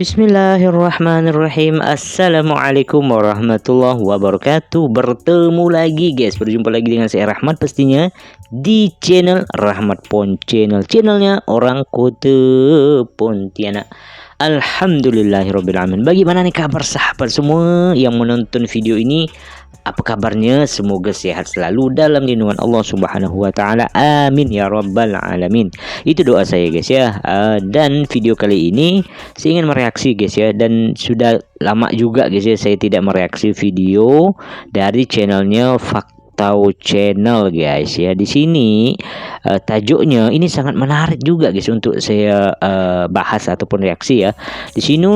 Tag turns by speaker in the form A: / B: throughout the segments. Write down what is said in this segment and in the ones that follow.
A: Bismillahirrahmanirrahim. Assalamualaikum warahmatullahi wabarakatuh. Bertemu lagi guys, berjumpa lagi dengan saya Rahmat pastinya di channel Rahmat Pon Channel, channelnya orang kota Pontianak. Alhamdulillahirrabbilalamin. Bagaimana nih kabar sahabat semua yang menonton video ini? Apa kabarnya? Semoga sehat selalu dalam lindungan Allah Subhanahu wa taala. Amin ya rabbal alamin. Itu doa saya guys ya. Dan video kali ini saya ingin mereaksi guys ya, dan sudah lama juga guys ya saya tidak mereaksi video dari channelnya Faktau Channel guys ya. Di sini tajuknya ini sangat menarik juga guys untuk saya bahas ataupun reaksi ya. Di situ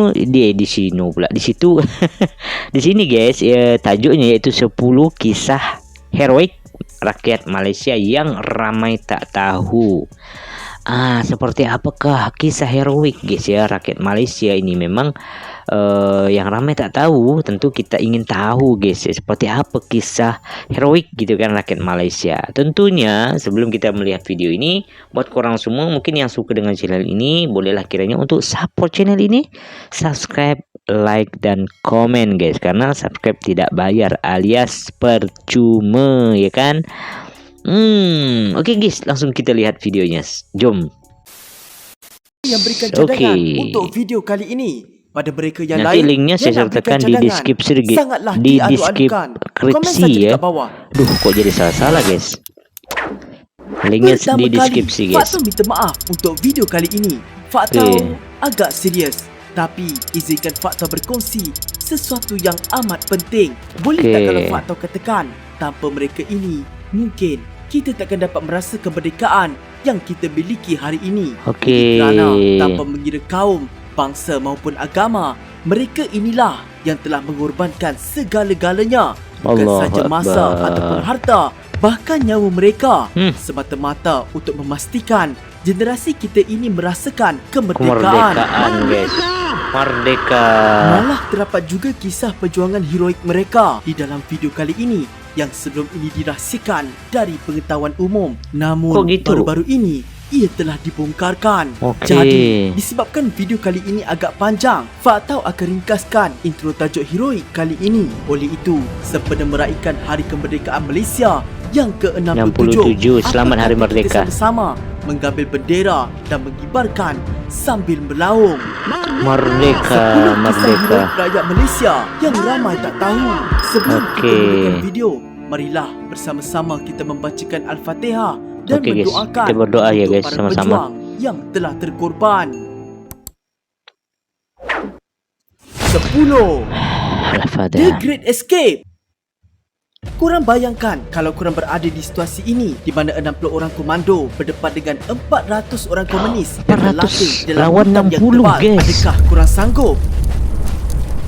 A: di sini guys ya, tajuknya yaitu 10 kisah heroik rakyat Malaysia yang ramai tak tahu. Seperti apakah kisah heroik guys ya rakyat Malaysia ini? Memang yang ramai tak tahu, tentu kita ingin tahu guys ya, seperti apa kisah heroik gitu kan rakyat Malaysia. Tentunya sebelum kita melihat video ini, buat korang semua mungkin yang suka dengan channel ini, bolehlah kiranya untuk support channel ini, subscribe, like dan komen guys, karena subscribe tidak bayar alias percuma ya kan. Oke guys, langsung kita lihat videonya. Jom.
B: Yang berikan cadangan untuk video kali ini. Pada mereka yang
A: nanti
B: lain,
A: linknya saya sertakan di deskripsi ya. Duh, kok jadi salah guys. Linknya di deskripsi guys.
B: Faktau minta maaf untuk video kali ini. Faktau agak serius, tapi izinkan Faktau berkongsi sesuatu yang amat penting. Boleh tak kalau Faktau katakan, tanpa mereka ini mungkin kita takkan dapat merasa kemerdekaan yang kita miliki hari ini. Kerana tanpa mengira kaum, bangsa maupun agama, mereka inilah yang telah mengorbankan segala-galanya. Bukan saja masa ataupun harta, bahkan nyawa mereka, semata-mata untuk memastikan generasi kita ini merasakan kemerdekaan
A: guys. Merdeka.
B: Malah terdapat juga kisah perjuangan heroik mereka di dalam video kali ini yang sebelum ini dirahsiakan dari pengetahuan umum. Namun baru-baru ini ia telah dibongkarkan. Jadi disebabkan video kali ini agak panjang, Faktau akan ringkaskan intro tajuk heroik kali ini. Oleh itu, sempena meraihkan Hari Kemerdekaan Malaysia yang ke-67,
A: Selamat Hari Merdeka,
B: sama-sama mengambil bendera dan mengibarkan sambil melaung.
A: Merdeka, merdeka.
B: Rakyat Malaysia yang ramai tak tahu. Sebelum kita mulakan video, marilah bersama-sama kita membacakan Al-Fatihah dan mendoakan
A: kita berdoa ya guys sama-sama
B: yang telah terkorban. 10. The Great Escape. Korang bayangkan kalau korang berada di situasi ini, di mana 60 orang komando berdepan dengan 400 orang komunis yang berlatih dalam hutan yang tebal. Adakah korang sanggup?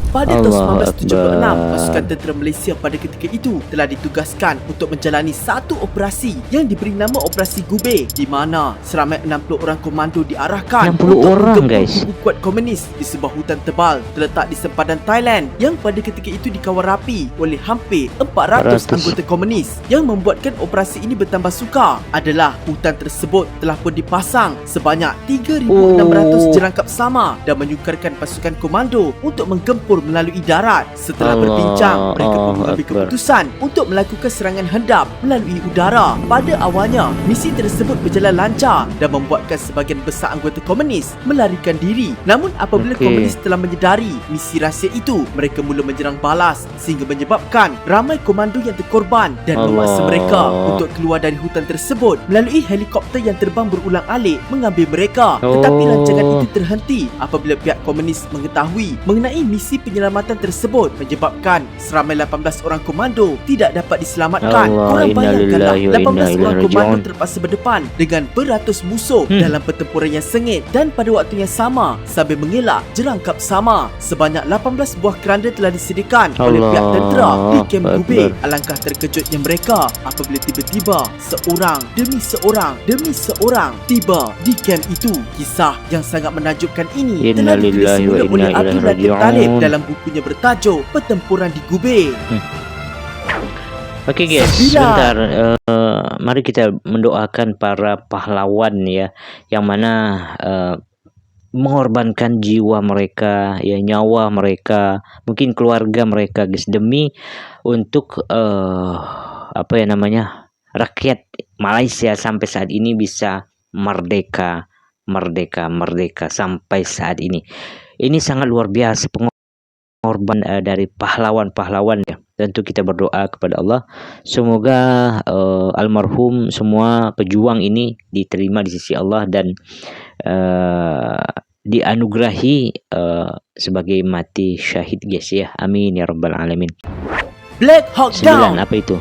B: Pada tahun 1976, pasukan tentera Malaysia pada ketika itu telah ditugaskan untuk menjalani satu operasi yang diberi nama Operasi Gubeh, di mana seramai 60 orang komando diarahkan untuk menggempur kuat komunis di sebuah hutan tebal terletak di sempadan Thailand yang pada ketika itu dikawal rapi oleh hampir 400 anggota komunis. Yang membuatkan operasi ini bertambah sukar adalah hutan tersebut telah pun dipasang sebanyak 3,600 jerangkap sama dan menyukarkan pasukan komando untuk menggempur melalui darat. Setelah berbincang, mereka pun mengambil keputusan untuk melakukan serangan hendap melalui udara. Pada awalnya, misi tersebut berjalan lancar dan membuatkan sebahagian besar anggota komunis melarikan diri. Namun apabila komunis telah menyedari misi rahsia itu, mereka mula menyerang balas sehingga menyebabkan ramai komando yang terkorban dan memaksa mereka untuk keluar dari hutan tersebut melalui helikopter yang terbang berulang-alik mengambil mereka. Tetapi rancangan itu terhenti apabila pihak komunis mengetahui mengenai misi penyelamatan tersebut, menyebabkan seramai 18 orang komando tidak dapat diselamatkan. Korang bayangkanlah 18 orang komando terpaksa berdepan dengan beratus musuh dalam pertempuran yang sengit, dan pada waktu yang sama sambil mengelak jerangkap sama. Sebanyak 18 buah keranda telah disediakan oleh pihak tentera di kem Gubeh. Alangkah terkejutnya mereka apabila tiba-tiba seorang demi seorang tiba di kem itu. Kisah yang sangat menakjubkan ini telah ditulis semula oleh Abdul Latif Talib dalam bukunya bertajuk Pertempuran di Gubeh.
A: Oke guys, sebentar. Mari kita mendoakan para pahlawan ya, yang mana mengorbankan jiwa mereka, ya nyawa mereka, mungkin keluarga mereka guys, demi untuk apa ya namanya, rakyat Malaysia sampai saat ini bisa merdeka, merdeka sampai saat ini. Ini sangat luar biasa pengorbanan dari pahlawan-pahlawan ya. Tentu kita berdoa kepada Allah semoga almarhum semua pejuang ini diterima di sisi Allah dan dianugerahi sebagai mati syahid guys ya. Amin ya rabbal alamin.
B: Black Hawk
A: 9
B: Down.
A: apa itu?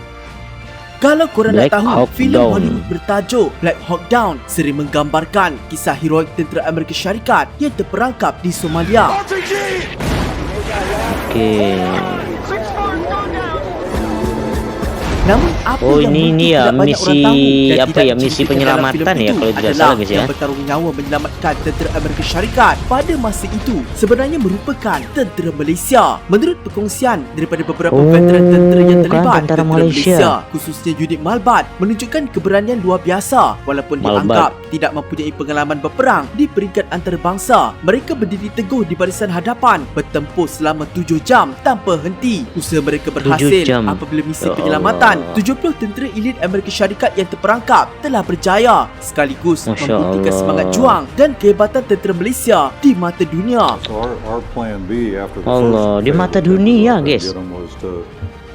B: Kalau korang
A: Black
B: nak tahu,
A: Hawk
B: filem
A: Down.
B: Hollywood bertajuk Black Hawk Down sering menggambarkan kisah heroik tentera Amerika Syarikat yang terperangkap di Somalia.
A: Okey.
B: Namun apa
A: Oh,
B: yang
A: ini
B: mungkin
A: ya,
B: tidak banyak
A: misi
B: orang tahu dan
A: apa
B: tidak
A: ya, misi
B: diceritakan dalam
A: penyelamatan
B: filem
A: ya,
B: itu
A: kalau tidak
B: adalah
A: salah, guys, ya.
B: yang bertarung nyawa menyelamatkan tentera Amerika Syarikat pada masa itu sebenarnya merupakan tentera Malaysia. Menurut perkongsian daripada beberapa veteran tentera yang
A: kan,
B: terlibat,
A: tentera Malaysia.
B: khususnya unit Malbat menunjukkan keberanian luar biasa walaupun
A: Malbat.
B: dianggap tidak mempunyai pengalaman berperang di peringkat antarabangsa. Mereka berdiri teguh di barisan hadapan, bertempur selama 7 jam tanpa henti. Usaha mereka berhasil
A: jam.
B: apabila misi
A: Ya
B: penyelamatan
A: Allah.
B: 70 tentera elit Amerika Syarikat yang terperangkap telah berjaya, sekaligus
A: Masya
B: membuktikan
A: Allah.
B: semangat juang dan kehebatan tentera Malaysia di mata dunia.
C: So our plan B after the
A: Allah,
C: first
A: di mata dunia, guys.
C: was to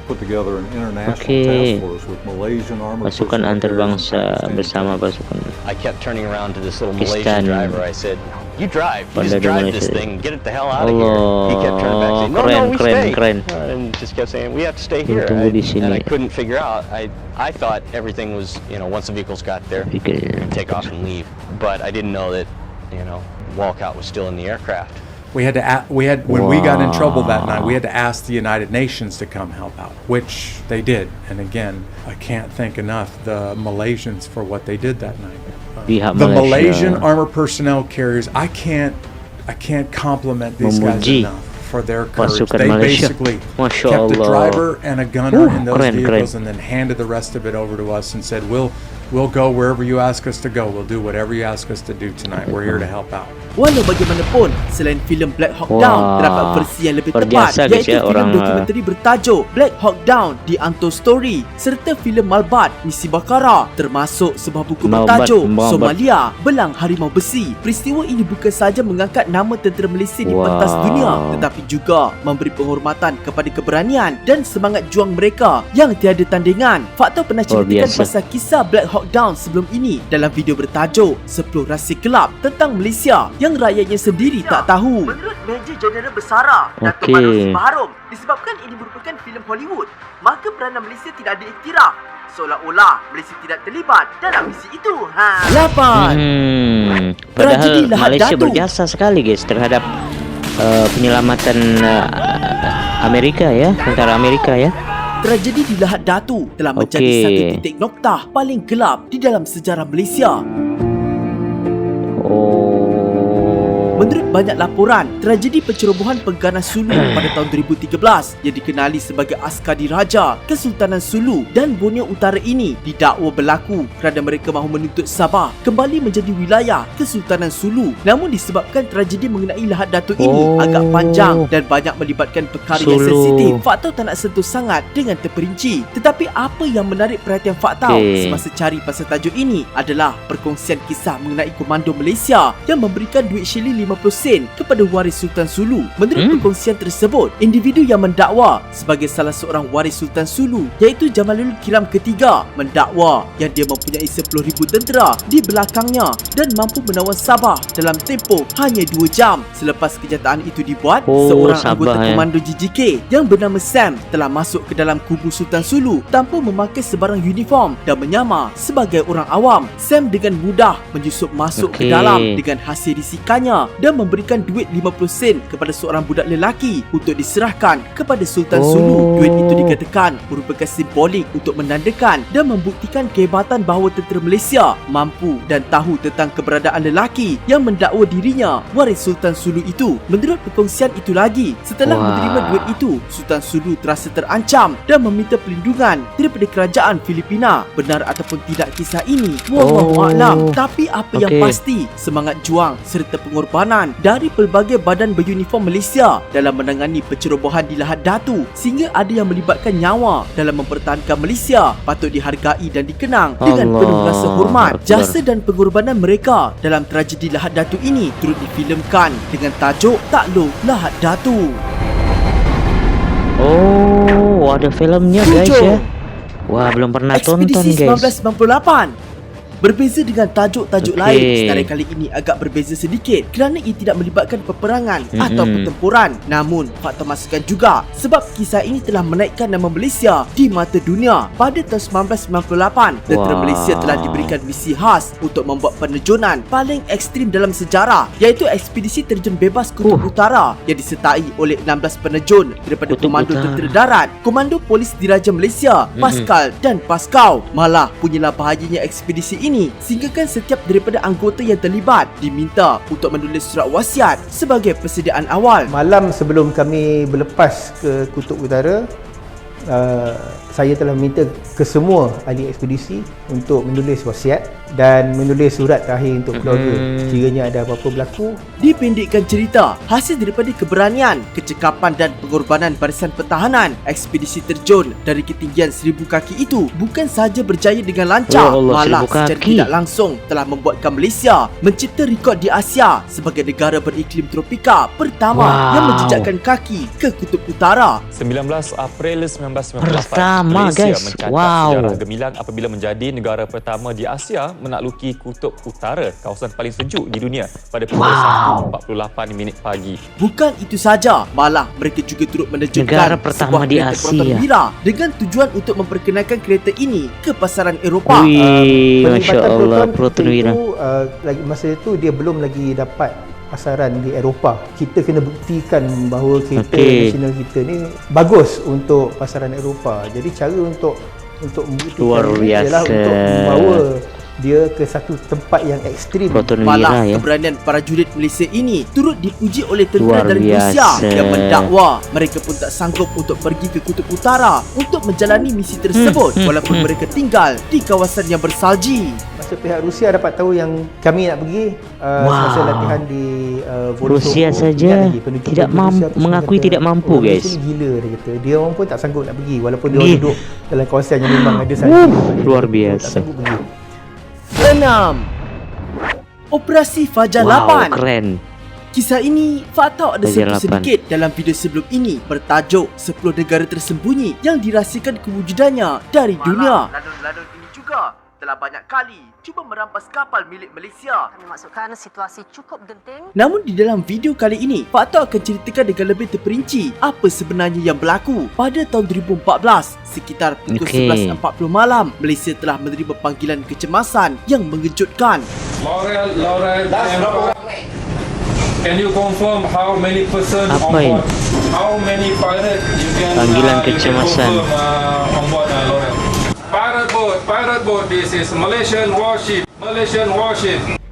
C: put together an international
A: Okey.
C: task force with Malaysian armored
A: Pasukan
C: personnel
A: antarbangsa
C: carriers and
A: bersama pasukan
D: I kept turning around to this little
A: Pakistan.
D: Malaysian driver. I said, "You drive. You
A: Bandar
D: just drive
A: Malaysia.
D: this thing. Get it the hell out of here." He kept turning back saying,
A: Allah,
D: "No, we
A: keren,
D: stay."
A: keren.
D: And just kept saying, "We have to stay
A: Yang
D: here."
A: tunggu di sini.
D: And I couldn't figure out. I thought everything was, once the vehicles got there,
A: Fikir.
D: take off and leave. But I didn't know that, Walcott was still in the aircraft.
E: We had to when we got in trouble that night,
A: Wow.
E: we had to ask the United Nations to come help out, which they did. And again, I can't thank enough the Malaysians for what they did that night.
A: Pihak
E: The
A: Malaysia.
E: Malaysian armor personnel carriers, I can't compliment these guys
A: Memuji
E: enough for their courage.
A: pasukan
E: They
A: Malaysia.
E: basically
A: Masya
E: kept the
A: Allah.
E: driver and a gunner in those
A: keren,
E: vehicles
A: keren.
E: and then handed the rest of it over to us and said, we'll go wherever you ask us to go. We'll do whatever you ask us to do tonight. We're here to help out.
B: Walau bagaimanapun, selain filem Black Hawk
A: Wah,
B: Down, terdapat versi yang lebih
A: berjasa
B: tepat,
A: guys
B: iaitu
A: ya,
B: filem
A: orang,
B: dokumentari bertajuk Black Hawk Down The Untold Story serta filem Malbat Misi Bakara, termasuk sebuah buku
A: Malbat,
B: bertajuk
A: Malbat.
B: Somalia Belang Harimau Besi. Peristiwa ini bukan sahaja mengangkat nama tentera Malaysia di pentas
A: Wow.
B: dunia, tetapi juga memberi penghormatan kepada keberanian dan semangat juang mereka yang tiada tandingan. Faktor pernah
A: Luar
B: ceritakan
A: biasa.
B: pasal kisah Black Hawk Down sebelum ini dalam video bertajuk 10 Rahsia Gelap tentang Malaysia yang rakyatnya sendiri tak tahu. Menurut Major Jeneral Besara Datuk
A: Okey.
B: Manor Sibaharom, disebabkan ini merupakan filem Hollywood, maka peranan Malaysia tidak diiktiraf, seolah-olah Malaysia tidak terlibat dalam misi itu. 8. Tragedi
A: Padahal
B: Lahad
A: Malaysia
B: Datu.
A: berjasa sekali guys terhadap penyelamatan Amerika ya, tentara Amerika ya.
B: Tragedi di Lahad Datu telah menjadi
A: Okey.
B: satu titik noktah paling gelap di dalam sejarah Malaysia.
A: Oh.
B: Menurut banyak laporan, tragedi pencerobohan pengganas Sulu pada tahun 2013 yang dikenali sebagai askar diraja Kesultanan Sulu dan Borneo Utara ini didakwa berlaku kerana mereka mahu menuntut Sabah kembali menjadi wilayah Kesultanan Sulu. Namun disebabkan tragedi mengenai Lahad Datu ini agak panjang dan banyak melibatkan perkara yang
A: Sulu.
B: sensitif, faktor tak nak sentuh sangat dengan terperinci. Tetapi apa yang menarik perhatian Faktau
A: Okey.
B: semasa cari pasal tajuk ini adalah perkongsian kisah mengenai Komando Malaysia yang memberikan duit Shilling 50 sen kepada waris Sultan Sulu. Menurut perkongsian tersebut, individu yang mendakwa sebagai salah seorang waris Sultan Sulu iaitu Jamalul Kiram ketiga mendakwa yang dia mempunyai 10,000 tentera di belakangnya dan mampu menawan Sabah dalam tempoh hanya 2 jam. Selepas kenyataan itu dibuat,
A: Oh,
B: seorang
A: Sabah,
B: anggota
A: ya.
B: Komando JJK yang bernama Sam telah masuk ke dalam kubu Sultan Sulu tanpa memakai sebarang uniform dan menyamar sebagai orang awam. Sam dengan mudah menyusup masuk ke
A: Okey.
B: dalam dengan hasil risikannya dan memberikan duit 50 sen kepada seorang budak lelaki untuk diserahkan kepada Sultan Sulu. Duit itu dikatakan merupakan simbolik untuk menandakan dan membuktikan kehebatan bahawa tentera Malaysia mampu dan tahu tentang keberadaan lelaki yang mendakwa dirinya waris Sultan Sulu itu. Menurut perkongsian itu lagi, setelah
A: Wah.
B: menerima duit itu, Sultan Sulu terasa terancam dan meminta perlindungan daripada kerajaan Filipina. Benar ataupun tidak kisah ini, wallahu a'lam. Tapi apa yang
A: Okey.
B: pasti, semangat juang serta pengorbanan pengorbanan dari pelbagai badan beruniform Malaysia dalam menangani pencerobohan di Lahad Datu sehingga ada yang melibatkan nyawa dalam mempertahankan Malaysia patut dihargai dan dikenang dengan penuh rasa hormat. Jasa dan pengorbanan mereka dalam tragedi Lahad Datu ini turut difilmkan dengan tajuk Takluk Lahad Datu.
A: Oh, ada filmnya guys ya.
B: 7.
A: Wah, belum pernah tonton
B: Ekspedisi
A: guys.
B: 1998. Berbeza dengan tajuk-tajuk
A: Okey.
B: lain, senarai kali ini agak berbeza sedikit kerana ia tidak melibatkan peperangan atau pertempuran. Namun, faktor masukan juga sebab kisah ini telah menaikkan nama Malaysia di mata dunia. Pada tahun 1998, tentera Malaysia telah diberikan misi khas untuk membuat penerjunan paling ekstrim dalam sejarah, iaitu ekspedisi terjun bebas Kutub Utara yang disertai oleh 16 penerjun daripada
A: Kutub
B: Komando
A: Utara.
B: Tentera Darat, Komando Polis Diraja Malaysia, Paskal dan Paskau. Malah, punyalah bahayanya ekspedisi ini sehinggakan setiap daripada anggota yang terlibat diminta untuk menulis surat wasiat sebagai persediaan awal.
F: Malam sebelum kami berlepas ke Kutub Utara, saya telah minta ke semua ahli ekspedisi untuk menulis wasiat dan menulis surat terakhir untuk keluarga. Sekiranya ada apa-apa berlaku.
B: Dipendekkan cerita, hasil daripada keberanian, kecekapan dan pengorbanan barisan pertahanan, ekspedisi terjun dari ketinggian 1000 kaki itu bukan sahaja berjaya dengan lancar,
A: Ya Allah,
B: malah
A: 1000 kaki.
B: secara tidak langsung telah membuatkan Malaysia mencipta rekod di Asia sebagai negara beriklim tropika pertama yang menjejakkan kaki ke Kutub Utara.
G: 19 April 1998,
A: Pertama,
G: Malaysia
A: guys.
G: mencatat
A: Wow.
G: sejarah gemilang apabila menjadi negara pertama di Asia menakluki Kutub Utara, kawasan paling sejuk di dunia pada pukul 1.48 pagi.
B: Bukan itu saja, malah mereka juga turut menerjunkan
A: Negara pertama
B: sebuah
A: di
B: kereta
A: Asia.
B: Proton Wira dengan tujuan untuk memperkenalkan kereta ini ke pasaran Eropah.
A: Wih, Masya
F: Penglibatan
A: Allah, Proton Wira.
F: itu, lagi masa itu dia belum lagi dapat pasaran di Eropah. Kita kena buktikan bahawa kereta nasional kita ni bagus untuk pasaran Eropah. Jadi cara untuk
A: Luar
F: membuktikan ini adalah
A: biasa.
F: untuk membawa dia ke satu tempat yang ekstrim.
A: Proton
B: Malah
A: Wira ya.
B: keberanian prajurit Malaysia ini turut dipuji oleh tentera
A: Luar
B: dari Rusia
A: biasa.
B: yang mendakwa mereka pun tak sanggup untuk pergi ke Kutub Utara untuk menjalani misi tersebut walaupun mereka tinggal di kawasan yang bersalji.
F: Masa pihak Rusia dapat tahu yang kami nak pergi masa latihan di Voroshilov,
A: Rusia saja
F: ingat lagi, penduduk
A: tidak
F: Rusia
A: mampu,
F: tu
A: mengakui
F: kata,
A: tidak mampu
F: "Orang
A: guys.
F: Malaysia ni gila," dia kata. Dia orang pun tak sanggup nak pergi walaupun dia orang duduk dalam kawasan yang memang ada salji.
A: Luar
F: Tak
A: biasa.
F: sanggup pergi.
B: 6. Operasi Fajar
A: Wow,
B: 8.
A: keren.
B: Kisah ini fakta ada
A: Fajar
B: sentuh
A: 8.
B: sedikit dalam video sebelum ini bertajuk 10 negara tersembunyi yang dirahsiakan kewujudannya dari dunia. Ladun-ladun ini juga telah banyak kali cuba merampas kapal milik Malaysia.
H: Kami maksudkan situasi cukup genting.
B: Namun di dalam video kali ini, fakta akan ceritakan dengan lebih terperinci apa sebenarnya yang berlaku. Pada tahun 2014, sekitar pukul 11.40 malam, Malaysia telah menerima panggilan kecemasan yang mengejutkan.
I: Laurel, can you confirm how many person
A: Apa
I: on
A: ini?
I: board? How many pirate you can
A: Panggilan
I: you can
A: kecemasan.
I: confirm, on board Laurel? Pirate boat, this is Malaysian warship.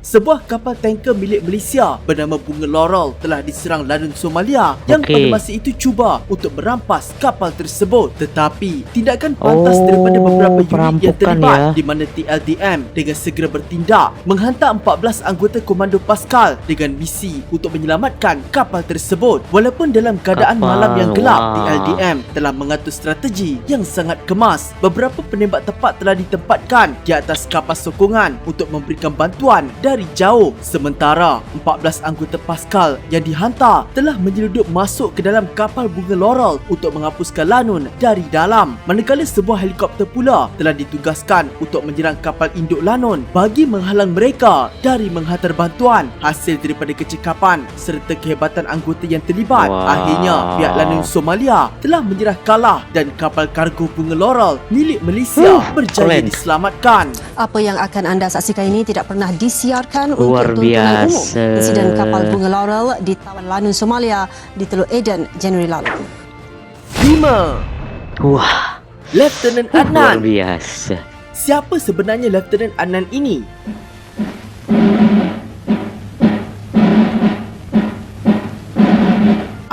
I: Sebuah kapal tanker milik Malaysia bernama Bunga Laurel telah diserang ladun Somalia yang pada masa itu cuba untuk merampas kapal tersebut. Tetapi tindakan pantas daripada beberapa unit yang terlibat di mana TLDM dengan segera bertindak menghantar 14 anggota Komando Paskal dengan misi untuk menyelamatkan kapal tersebut. Walaupun dalam keadaan malam yang gelap, TLDM telah mengatur strategi yang sangat kemas. Beberapa penembak tepat telah ditempatkan di atas kapal sokongan untuk memberikan bantuan dari jauh. Sementara 14 anggota Paskal yang dihantar telah menyeludup masuk ke dalam kapal Bunga Laurel untuk menghapuskan lanun dari dalam. Manakala sebuah helikopter pula telah ditugaskan untuk menyerang kapal induk lanun bagi menghalang mereka dari menghantar bantuan. Hasil daripada kecekapan serta kehebatan anggota yang terlibat, akhirnya pihak lanun Somalia telah menyerah kalah dan kapal kargo Bunga Laurel milik Malaysia berjaya diselamatkan.
H: Apa yang akan anda saksikan ini tidak pernah disiarkan
A: Luar
H: untuk tontonan umum.
A: biasa.
H: Insiden kapal Bunga Laurel di Tawan Lanun Somalia di Teluk Aden Januari lalu.
B: 5.
A: Wah,
B: Lieutenant
A: luar
B: Adnan.
A: biasa.
B: Siapa sebenarnya Lieutenant Adnan ini?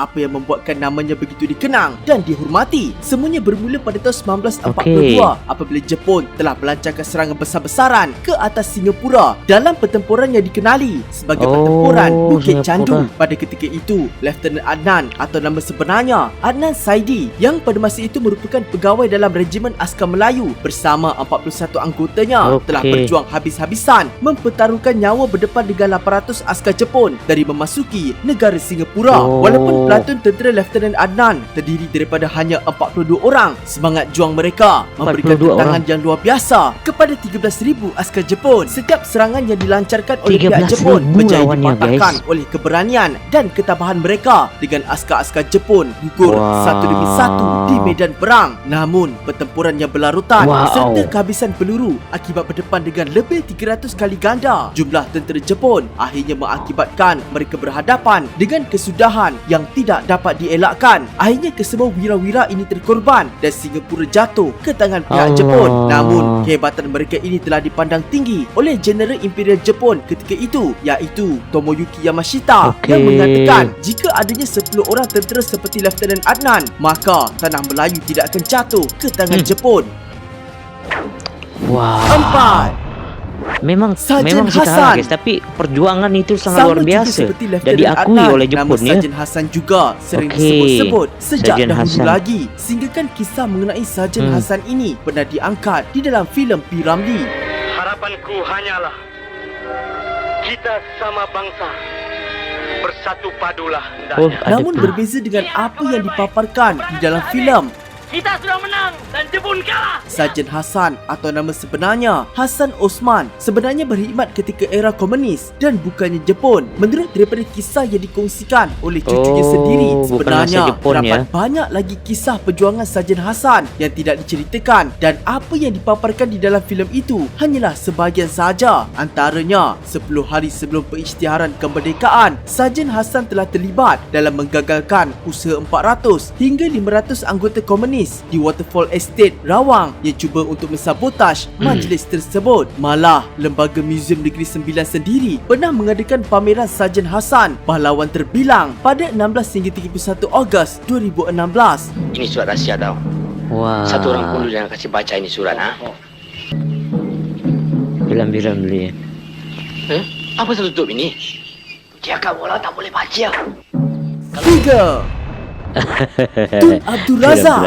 B: apa yang membuatkan namanya begitu dikenang dan dihormati? Semuanya bermula pada tahun 1942 apabila Jepun telah melancarkan serangan besar-besaran ke atas Singapura dalam pertempuran yang dikenali sebagai pertempuran Bukit Candu. Pada ketika itu, Lieutenant Adnan atau nama sebenarnya Adnan Saidi yang pada masa itu merupakan pegawai dalam Regimen Askar Melayu bersama 41 anggotanya telah berjuang habis-habisan mempertaruhkan nyawa berdepan dengan 800 askar Jepun dari memasuki negara Singapura. Walaupun pelantun tentera Lieutenant Adnan terdiri daripada hanya 42 orang, semangat juang mereka memberikan tentangan yang luar biasa kepada 13,000 askar Jepun. Setiap serangan yang dilancarkan oleh pihak Jepun berjaya dipatahkan oleh keberanian dan ketabahan mereka dengan askar-askar Jepun gugur satu demi satu di medan perang. Namun pertempuran yang berlarutan serta kehabisan peluru akibat berdepan dengan lebih 300 kali ganda jumlah tentera Jepun akhirnya mengakibatkan mereka berhadapan dengan kesudahan yang tidak dapat dielakkan. Akhirnya kesemua wira-wira ini terkorban dan Singapura jatuh ke tangan pihak Jepun. Namun kehebatan mereka ini telah dipandang tinggi oleh Jeneral Imperial Jepun ketika itu, iaitu Tomoyuki Yamashita, yang mengatakan jika adanya 10 orang tentera seperti Lieutenant Adnan, maka tanah Melayu tidak akan jatuh ke tangan Jepun. 4.
A: Memang
B: Sarjan
A: sih kalah
B: Hasan.
A: guys, tapi perjuangan itu sangat luar biasa dan diakui
B: Adnan,
A: oleh Jepun
B: nama
A: ya.
B: Sarjan Hasan juga sering disebut-sebut sejak dahulu lagi, sehingga kan kisah mengenai Sarjan Hasan ini pernah diangkat di dalam filem P. Ramlee.
J: Harapanku hanyalah kita sama bangsa bersatu padulah.
B: Namun berbeza dengan apa yang dipaparkan di dalam filem,
J: Kita sudah menang dan Jepun kalah.
B: Sarjan Hasan atau nama sebenarnya Hasan Osman sebenarnya berkhidmat ketika era komunis dan bukannya Jepun. Menurut daripada kisah yang dikongsikan oleh cucunya sendiri, sebenarnya terdapat banyak lagi kisah perjuangan Sarjan Hasan yang tidak diceritakan, dan apa yang dipaparkan di dalam filem itu hanyalah sebahagian saja. Antaranya, 10 hari sebelum pengisytiharan kemerdekaan, Sarjan Hasan telah terlibat dalam menggagalkan usaha 400 hingga 500 anggota komunis di Waterfall Estate, Rawang yang cuba untuk mensabotaj majlis tersebut. Malah, Lembaga Muzium Negeri Sembilan sendiri pernah mengadakan pameran Sarjan Hasan, pahlawan terbilang, pada 16 hingga 31 Ogos 2016.
J: Ini surat rahsia tau. Satu orang pun jangan kasih baca ini surat, ha?
A: Bilang-bilang beli.
J: Apa tertutup ini? Jaga bola tak boleh baca.
B: 3. Tun Abdul Razak.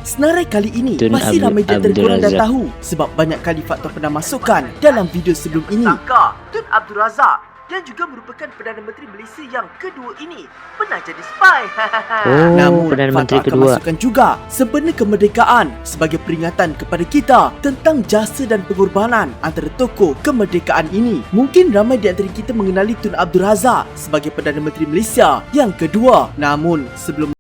B: Senarai kali ini
A: Tun
B: masih ramai di antara korang dah
A: Razak.
B: tahu sebab banyak kali faktor pernah masukkan dalam video sebelum ini. Sangka Tun Abdul Razak yang juga merupakan Perdana Menteri Malaysia yang kedua ini pernah jadi spy. Namun
A: Perdana Menteri
B: faktor akan
A: kedua.
B: masukkan juga sebenar kemerdekaan sebagai peringatan kepada kita tentang jasa dan pengorbanan antara tokoh kemerdekaan ini. Mungkin ramai di antara kita mengenali Tun Abdul Razak sebagai Perdana Menteri Malaysia yang kedua. Namun sebelum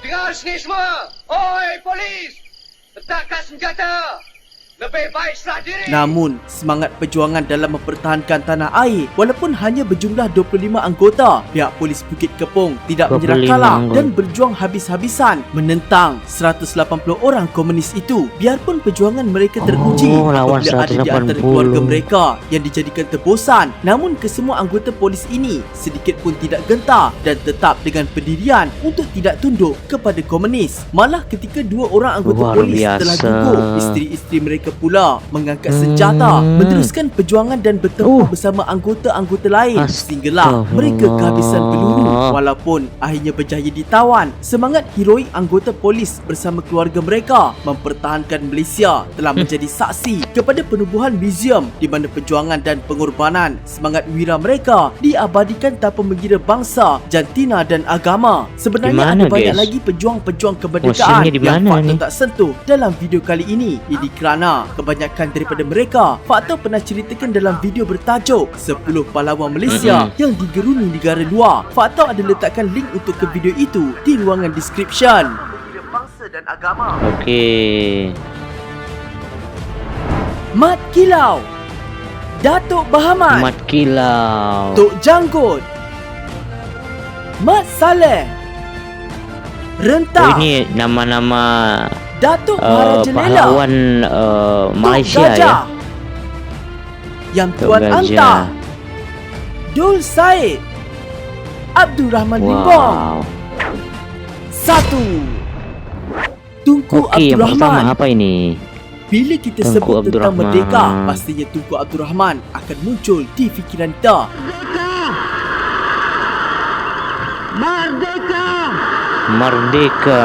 J: Dengar sini semua. Oi, polis! Letakkan senjata.
B: Namun, semangat perjuangan dalam mempertahankan tanah air walaupun hanya berjumlah 25 anggota, pihak polis Bukit Kepong tidak menyerah
A: 25
B: kalah
A: anggota.
B: dan berjuang habis-habisan menentang 180 orang komunis itu. Biarpun perjuangan mereka teruji
A: lawan
B: apabila ada di antara
A: 180.
B: keluarga mereka yang dijadikan tebusan, namun kesemua anggota polis ini sedikit pun tidak gentar dan tetap dengan pendirian untuk tidak tunduk kepada komunis. Malah ketika dua orang anggota
A: Luar
B: polis
A: biasa.
B: telah gugur, isteri-isteri mereka pula mengangkat senjata, meneruskan perjuangan dan bertempur bersama anggota-anggota lain sehinggalah mereka kehabisan peluru. Walaupun akhirnya berjaya ditawan, semangat heroik anggota polis bersama keluarga mereka mempertahankan Malaysia telah menjadi saksi kepada penubuhan muzium di mana perjuangan dan pengorbanan semangat wira mereka diabadikan tanpa mengira bangsa, jantina dan agama. Sebenarnya
A: Di mana,
B: ada banyak
A: guys?
B: lagi pejuang-pejuang kemerdekaan
A: Museumnya di
B: yang
A: mana
B: fakta
A: ni?
B: tak sentuh dalam video kali ini. Ini kerana kebanyakan daripada mereka fakta pernah ceritakan dalam video bertajuk 10 pahlawan Malaysia yang digeruni negara luar. Fakta ada letakkan link untuk ke video itu di ruangan description. Bangsa dan agama.
A: Okey.
B: Mat Kilau, Datuk Bahaman,
A: Mat Kilau.
B: Tok Janggut, Mat Saleh, Rentang,
A: ini nama-nama
B: Datuk Maharaja Lela,
A: pahlawan Malaysia
B: Tok Gajah,
A: ya.
B: Yang
A: Tok
B: Tuan
A: Gajah.
B: Anta, Dul Said, Abdul Rahman Limbong. Satu, Tunku
A: Okey,
B: Abdul
A: yang pertama
B: Rahman.
A: apa ini?
B: Bila kita
A: Tunku
B: sebut
A: Abdul
B: tentang
A: Rahman.
B: merdeka, pastinya Tunku Abdul Rahman akan muncul di fikiran kita.
A: Merdeka.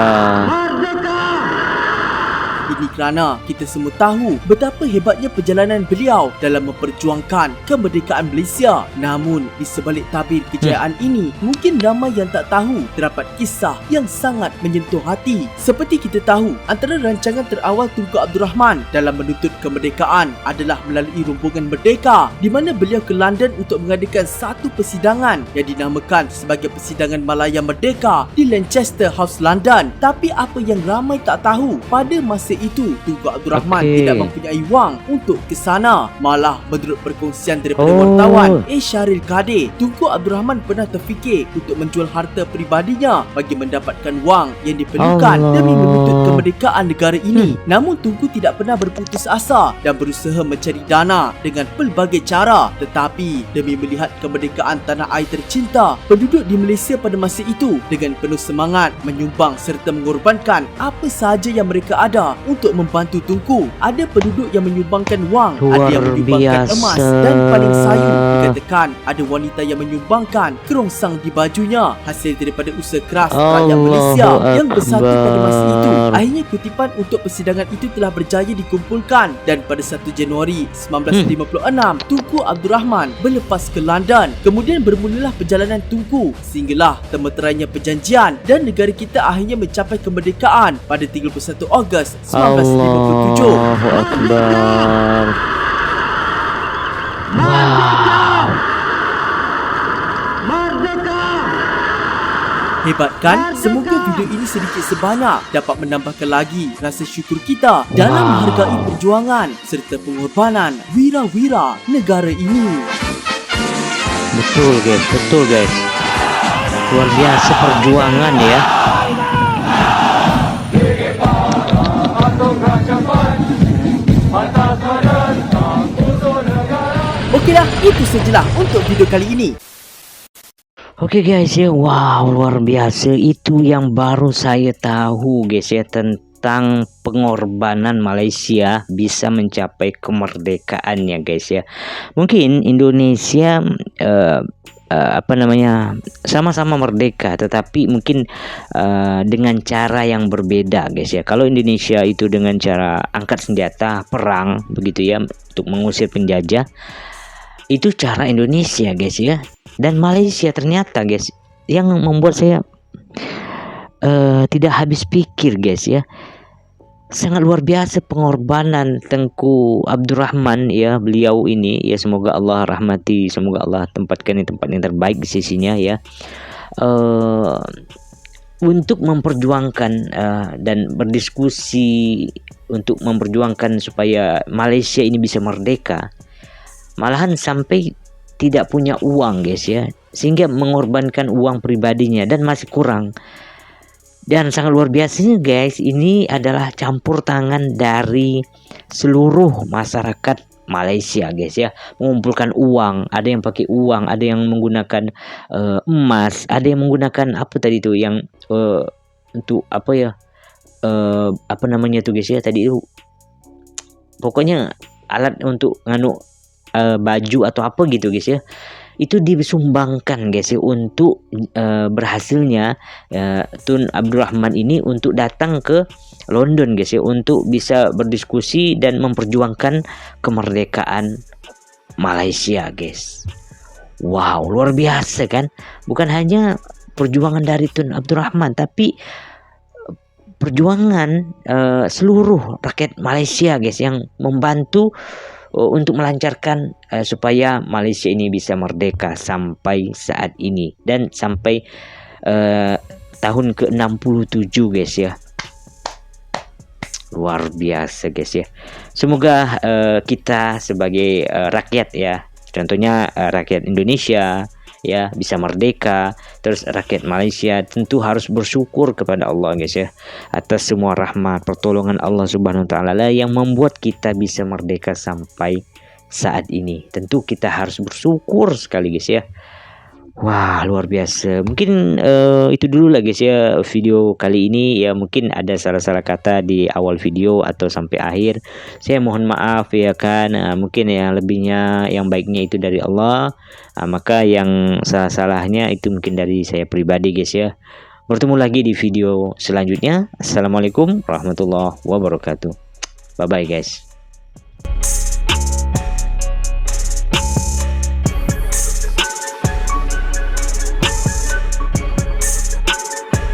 B: Ini kerana kita semua tahu betapa hebatnya perjalanan beliau dalam memperjuangkan kemerdekaan Malaysia. Namun, di sebalik tabir kejayaan ini, mungkin ramai yang tak tahu terdapat kisah yang sangat menyentuh hati. Seperti kita tahu, antara rancangan terawal Tunku Abdul Rahman dalam menuntut kemerdekaan adalah melalui rombongan Merdeka, di mana beliau ke London untuk mengadakan satu persidangan yang dinamakan sebagai Persidangan Malaya Merdeka di Lancaster House, London. Tapi apa yang ramai tak tahu, pada masa itu Tunku Abdul Rahman tidak mempunyai wang untuk ke sana. Malah menurut perkongsian daripada wartawan Syaril Kadir, Tunku Abdul Rahman pernah terfikir untuk menjual harta peribadinya bagi mendapatkan wang yang diperlukan demi menuntut kemerdekaan negara ini. Namun Tunku tidak pernah berputus asa dan berusaha mencari dana dengan pelbagai cara. Tetapi demi melihat kemerdekaan tanah air tercinta, penduduk di Malaysia pada masa itu dengan penuh semangat menyumbang serta mengorbankan apa sahaja yang mereka ada untuk membantu Tunku. Ada penduduk yang menyumbangkan wang, ada yang menyumbangkan emas, dan paling sayang dikatakan ada wanita yang menyumbangkan kerongsang di bajunya hasil daripada usaha keras rakyat Malaysia yang bersatu pada masa itu. Akhirnya kutipan untuk persidangan itu telah berjaya dikumpulkan dan pada 1 Januari 1956 Tunku Abdul Rahman berlepas ke London. Kemudian bermulalah perjalanan Tunku sehinggalah termeterainya perjanjian dan negara kita akhirnya mencapai kemerdekaan pada 31 Ogos 1957.
A: Allahu Akbar. Wow.
B: Hebat kan? Semoga video ini sedikit sebanyak dapat menambahkan lagi rasa syukur kita dalam menghargai perjuangan serta pengorbanan wira-wira negara ini.
A: Betul guys. Luar biasa perjuangan ya.
B: Okeylah, itu sajalah untuk video kali ini.
A: Oke guys ya, wow luar biasa. Itu yang baru saya tahu guys ya, tentang pengorbanan Malaysia bisa mencapai kemerdekaannya guys ya. Mungkin Indonesia sama-sama merdeka, tetapi mungkin dengan cara yang berbeda guys ya. Kalau Indonesia itu dengan cara angkat senjata perang begitu ya, untuk mengusir penjajah, itu cara Indonesia guys ya. Dan Malaysia ternyata guys, yang membuat saya tidak habis pikir guys ya, sangat luar biasa pengorbanan Tunku Abdul Rahman ya. Beliau ini ya, semoga Allah rahmati, semoga Allah tempatkan di tempat yang terbaik di sisinya ya, untuk memperjuangkan dan berdiskusi untuk memperjuangkan supaya Malaysia ini bisa merdeka, malahan sampai tidak punya uang guys ya, sehingga mengorbankan uang pribadinya dan masih kurang. Dan sangat luar biasanya guys, ini adalah campur tangan dari seluruh masyarakat Malaysia guys ya, mengumpulkan uang. Ada yang pakai uang, ada yang menggunakan emas, ada yang menggunakan apa tadi itu yang untuk apa ya, apa namanya tuh guys ya tadi itu, pokoknya alat untuk nganu baju atau apa gitu guys ya, itu disumbangkan guys ya untuk berhasilnya Tun Abdul Rahman ini untuk datang ke London guys ya, untuk bisa berdiskusi dan memperjuangkan kemerdekaan Malaysia guys. Wow, luar biasa kan? Bukan hanya perjuangan dari Tun Abdul Rahman, tapi perjuangan seluruh rakyat Malaysia guys yang membantu untuk melancarkan supaya Malaysia ini bisa merdeka sampai saat ini dan sampai tahun ke-67 guys ya. Luar biasa guys ya. Semoga kita sebagai rakyat ya, contohnya rakyat Indonesia ya, bisa merdeka. Terus rakyat Malaysia tentu harus bersyukur kepada Allah guys ya, atas semua rahmat pertolongan Allah Subhanahu wa taala yang membuat kita bisa merdeka sampai saat ini. Tentu kita harus bersyukur sekali guys ya. Wah, luar biasa. Mungkin itu dulu lah guys ya video kali ini ya. Mungkin ada salah-salah kata di awal video atau sampai akhir. Saya mohon maaf ya kan. Mungkin yang lebihnya, yang baiknya itu dari Allah. Maka yang salah-salahnya itu mungkin dari saya pribadi guys ya. Bertemu lagi di video selanjutnya. Assalamualaikum warahmatullahi wabarakatuh. Bye bye guys.